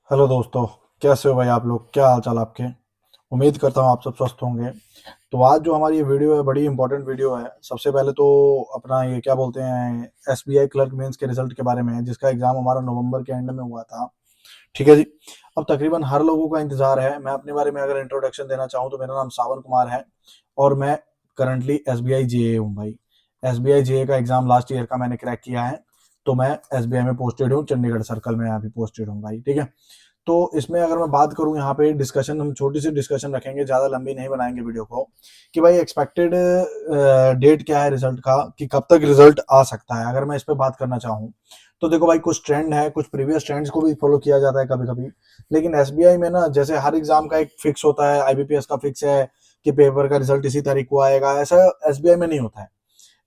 Hello दोस्तों। कैसे हो भाई आप लोग? क्या हाल चाल आपके? उम्मीद करता हूँ आप सब स्वस्थ होंगे। तो आज जो हमारी ये वीडियो है बड़ी इंपॉर्टेंट वीडियो है। सबसे पहले तो अपना ये क्या बोलते हैं, एसबीआई क्लर्क मेंस के रिजल्ट के बारे में है, जिसका एग्जाम हमारा नवंबर के एंड में हुआ था। ठीक है जी। अब तकरीबन हर लोगों का इंतजार है। मैं अपने बारे में अगर इंट्रोडक्शन देना चाहूँ तो मेरा नाम सावन कुमार है और मैं करंटली एसबीआई जेए हूँ भाई। एसबीआई जेए का एग्जाम लास्ट ईयर का मैंने क्रैक किया है। तो मैं एसबीआई में पोस्टेड हूँ, चंडीगढ़ सर्कल में अभी पोस्टेड हूँ भाई। ठीक है। तो इसमें अगर मैं बात करूं, यहाँ पे डिस्कशन हम छोटी सी डिस्कशन रखेंगे, ज़्यादा लंबी नहीं बनाएंगे वीडियो को, कि भाई एक्सपेक्टेड डेट क्या है रिजल्ट का, कि कब तक रिजल्ट आ सकता है। अगर मैं इस पे बात करना चाहूँ तो देखो भाई, कुछ ट्रेंड है, कुछ प्रीवियस ट्रेंड्स को भी फॉलो किया जाता है कभी कभी। लेकिन एसबीआई में ना, जैसे हर एग्जाम का एक फिक्स होता है, आईबीपीएस का फिक्स है कि पेपर का रिजल्ट इसी तारीख को आएगा, ऐसा एसबीआई में नहीं होता है।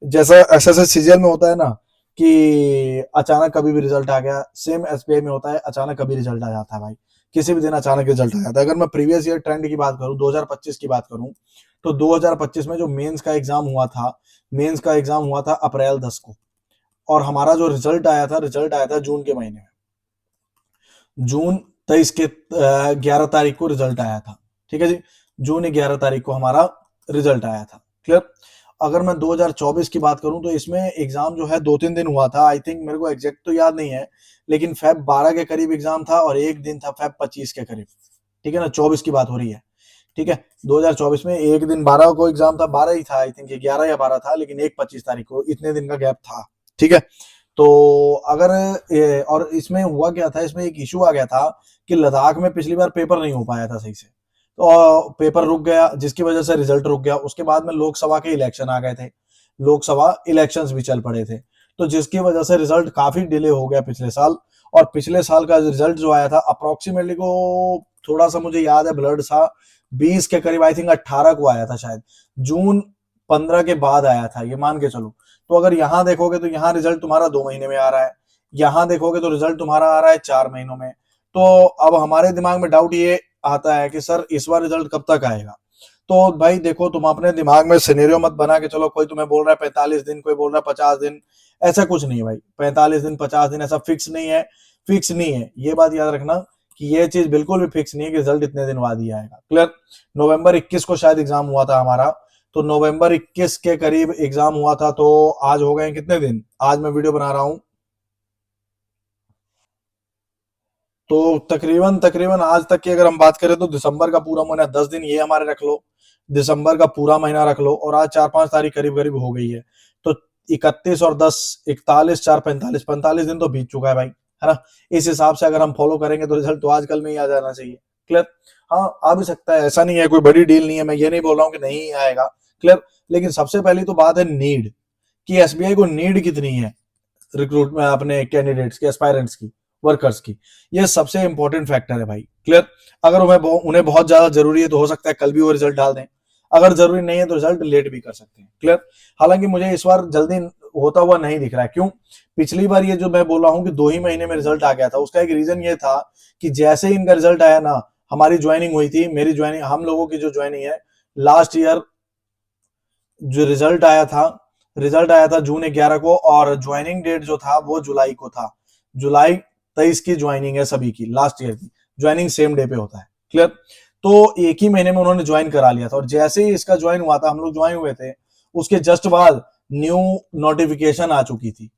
जैसा एसएसएस सीजीएल में होता है ना, कि अचानक कभी भी रिजल्ट आ गया, सेम एसबीआई में होता है, अचानक कभी रिजल्ट आ जाता है भाई। किसी भी दिन अचानक रिजल्ट आ जाता है। अगर मैं प्रीवियस ईयर ट्रेंड की बात करूं, 2025 की बात करूं, तो 2025 में जो मेंस का एग्जाम हुआ था, मेंस का एग्जाम हुआ था अप्रैल 10 को। और हमारा जो रिजल्ट आया था जून के महीने में। जून 23 के 11 तारीख को रिजल्ट आया था। ठीक है जी। जून 11 तारीख को हमारा रिजल्ट आया था। क्लियर। अगर मैं 2024 की बात करूं तो इसमें एग्जाम जो है 2-3 दिन हुआ था। आई थिंक, मेरे को एग्जैक्ट तो याद नहीं है, लेकिन फेब 12 के करीब एग्जाम था और एक दिन था फेब 25 के करीब। ठीक है ना, 24 की बात हो रही है। ठीक है। 2024 में एक दिन 12 को एग्जाम था, 12 ही था आई थिंक, 11 या 12 था, लेकिन एक 25 तारीख को, इतने दिन का गैप था। ठीक है। तो अगर और इसमें हुआ क्या था, इसमें एक इशू आ गया था कि लद्दाख में पिछली बार पेपर नहीं हो पाया था सही से। तो पेपर रुक गया, जिसकी वजह से रिजल्ट रुक गया। उसके बाद में लोकसभा के इलेक्शन आ गए थे, लोकसभा इलेक्शंस भी चल पड़े थे। तो जिसकी वजह से रिजल्ट काफी डिले हो गया पिछले साल। और पिछले साल का रिजल्ट जो आया था अप्रोक्सीमेटली को, थोड़ा सा मुझे याद है ब्लड सा, 20 के करीब, आई थिंक 18 को आया था शायद। जून 15 के बाद आया था, ये मान के चलो। तो अगर यहां देखोगे तो यहाँ रिजल्ट तुम्हारा 2 महीने में आ रहा है, यहां देखोगे तो रिजल्ट तुम्हारा आ रहा है 4 महीनों में। तो अब हमारे दिमाग में डाउट ये आता है कि सर इस बार रिजल्ट कब तक आएगा। तो भाई देखो, तुम अपने दिमाग में सिनेरियो मत बना के चलो, कोई तुम्हें बोल रहा है 45 दिन, कोई बोल रहा है 50 दिन। ऐसा कुछ नहीं है भाई, 45 दिन 50 दिन ऐसा फिक्स नहीं है। फिक्स नहीं है, ये बात याद रखना कि ये चीज बिल्कुल भी फिक्स नहीं है कि रिजल्ट इतने दिन बाद ही आएगा। क्लियर। नवंबर 21 को शायद एग्जाम हुआ था हमारा। तो नवंबर 21 के करीब एग्जाम हुआ था। तो आज हो गए कितने दिन, आज मैं वीडियो बना रहा हूं, तो तकरीबन तकरीबन आज तक की अगर हम बात करें तो दिसंबर का पूरा महीना, 10 दिन ये हमारे रख लो, दिसंबर का पूरा महीना रख लो, और आज 4-5 तारीख करीब करीब हो गई है। तो 31 और 10, 41, 4, 45, 45 दिन तो बीत चुका है भाई, है ना। इस हिसाब से अगर हम फॉलो करेंगे तो रिजल्ट तो आजकल में ही आ जाना चाहिए। क्लियर। हाँ, आ भी सकता है, ऐसा नहीं है, कोई बड़ी डील नहीं है, मैं ये नहीं बोल रहा हूँ कि नहीं आएगा। क्लियर। लेकिन सबसे पहली तो बात है नीड, कि एसबीआई को नीड कितनी है रिक्रूट में, अपने कैंडिडेट्स की, एस्पायरेंट्स की, वर्कर्स की। ये सबसे इंपॉर्टेंट फैक्टर है भाई। क्लियर। अगर उन्हें बहुत ज्यादा जरूरी है तो हो सकता है कल भी वो रिजल्ट डाल दें। अगर जरूरी नहीं है तो रिजल्ट लेट भी कर सकते हैं। क्लियर। हालांकि मुझे इस बार जल्दी होता हुआ नहीं दिख रहा है। क्यों? पिछली बार ये जो मैं बोल रहा हूँ कि 2 ही महीने में रिजल्ट आ गया था, उसका एक रीजन ये था कि जैसे ही इनका रिजल्ट आया ना, हमारी ज्वाइनिंग हुई थी, मेरी ज्वाइनिंग, हम लोगों की जो ज्वाइनिंग है लास्ट ईयर, जो रिजल्ट आया था जून 11 को, और ज्वाइनिंग डेट जो था वो जुलाई को था। जुलाई 23 की ज्वाइनिंग है सभी की, लास्ट ईयर की ज्वाइनिंग सेम डे पे होता है। क्लियर। तो एक ही महीने में उन्होंने ज्वाइन करा लिया था, और जैसे ही इसका ज्वाइन हुआ था, हम लोग ज्वाइन हुए थे, उसके जस्ट बाद न्यू नोटिफिकेशन आ चुकी थी।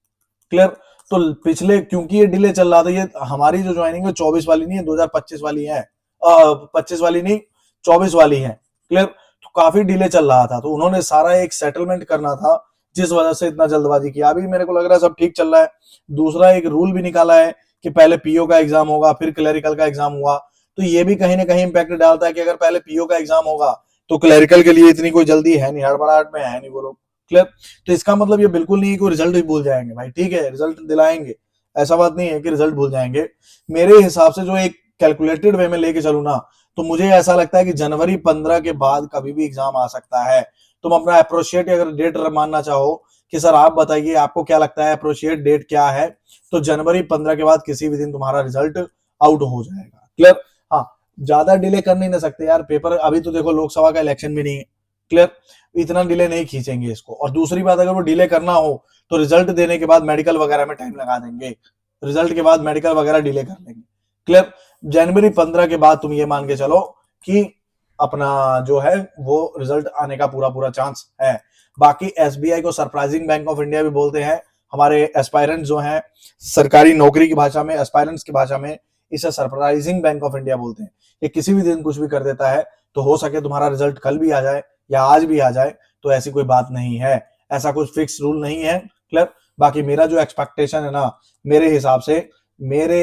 क्लियर। तो पिछले, क्योंकि ये डिले चल रहा था, ये हमारी जो ज्वाइनिंग है 24 वाली नहीं है, 2025 वाली है, 25 वाली नहीं, 24 वाली है। क्लियर। तो काफी डिले चल रहा था, तो उन्होंने सारा एक सेटलमेंट करना था, जिस वजह से इतना जल्दबाजी किया। अभी मेरे को लग रहा है सब ठीक चल रहा है। दूसरा एक रूल भी निकाला है कि पहले पीओ का एग्जाम होगा, फिर क्लरिकल का एग्जाम हुआ। तो ये भी कहीं ना कहीं इंपैक्ट डालता है कि अगर पहले पीओ का एग्जाम होगा तो क्लरिकल के लिए इतनी कोई जल्दी है नहीं, हड़बड़ाहट में है नहीं वो लोग। क्लियर। तो इसका मतलब ये बिल्कुल नहीं है कि रिजल्ट भी भूल जाएंगे भाई। ठीक है, रिजल्ट दिलाएंगे, ऐसा बात नहीं है कि रिजल्ट भूल जाएंगे। मेरे हिसाब से जो एक कैलकुलेटेड वे में लेके चलू ना, तो मुझे ऐसा लगता है कि जनवरी 15 के बाद कभी भी एग्जाम आ सकता है। तुम अपना अप्रोशिएट अगर डेट मानना चाहो कि सर आप बताइए आपको क्या लगता है अप्रोशिएट डेट क्या है, तो जनवरी 15 के बाद किसी भी दिन तुम्हारा रिजल्ट आउट हो जाएगा। क्लियर। हाँ, ज्यादा डिले कर नहीं ना सकते यार पेपर, अभी तो देखो लोकसभा का इलेक्शन भी नहीं है। क्लियर। इतना डिले नहीं खींचेंगे इसको। और दूसरी बात, अगर वो डिले करना हो तो रिजल्ट देने के बाद मेडिकल वगैरह में टाइम लगा देंगे, रिजल्ट के बाद मेडिकल वगैरह डिले कर लेंगे। क्लियर। जनवरी 15 के बाद तुम ये मान के चलो कि अपना जो है वो रिजल्ट आने का पूरा पूरा चांस है। बाकी एसबीआई को सरप्राइजिंग बैंक ऑफ इंडिया भी बोलते हैं। हमारे एस्पायरेंट जो हैं सरकारी नौकरी की भाषा में, एस्पायरेंट्स की भाषा में इसे सरप्राइजिंग बैंक ऑफ इंडिया बोलते हैं। ये किसी भी दिन कुछ भी कर देता है, तो हो सके तुम्हारा रिजल्ट कल भी आ जाए या आज भी आ जाए, तो ऐसी कोई बात नहीं है, ऐसा कुछ फिक्स रूल नहीं है। क्लियर। बाकी मेरा जो एक्सपेक्टेशन है ना, मेरे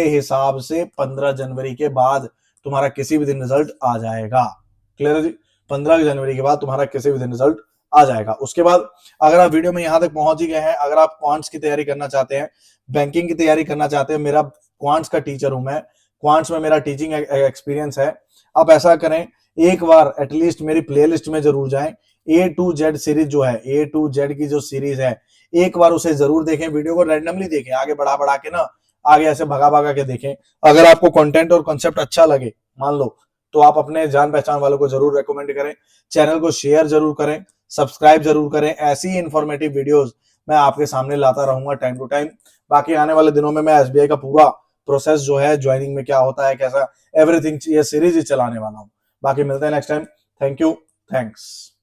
हिसाब से 15 जनवरी के बाद तुम्हारा किसी भी दिन रिजल्ट आ जाएगा। क्लियर है जी। 15 जनवरी के बाद तुम्हारा किसी भी दिन रिजल्ट आ जाएगा। उसके बाद अगर आप वीडियो में यहां तक पहुंच ही गए हैं, अगर आप क्वांट्स की तैयारी करना चाहते हैं, बैंकिंग की तैयारी करना चाहते हैं, मेरा क्वांट्स का टीचर हूं मैं, क्वांट्स में मेरा टीचिंग एक्सपीरियंस है, आप ऐसा करें, एक बार एटलीस्ट मेरी प्लेलिस्ट में जरूर जाएं। A to Z सीरीज जो है, A to Z की जो सीरीज है, एक बार उसे जरूर देखें, वीडियो को रैंडमली देखें, आगे बढ़ा बढ़ा के ना, आगे ऐसे भगा भगा के देखें। अगर आपको कंटेंट और कॉन्सेप्ट अच्छा लगे, मान लो, तो आप अपने जान पहचान वालों को जरूर रेकमेंड करें, चैनल को शेयर जरूर करें, सब्सक्राइब जरूर करें। ऐसी इंफॉर्मेटिव वीडियोस मैं आपके सामने लाता रहूंगा टाइम टू टाइम। बाकी आने वाले दिनों में मैं एसबीआई का पूरा प्रोसेस जो है, ज्वाइनिंग में क्या होता है, कैसा, एवरीथिंग, ये सीरीज ही चलाने वाला हूं। बाकी मिलते हैं next time. Thank you. Thanks.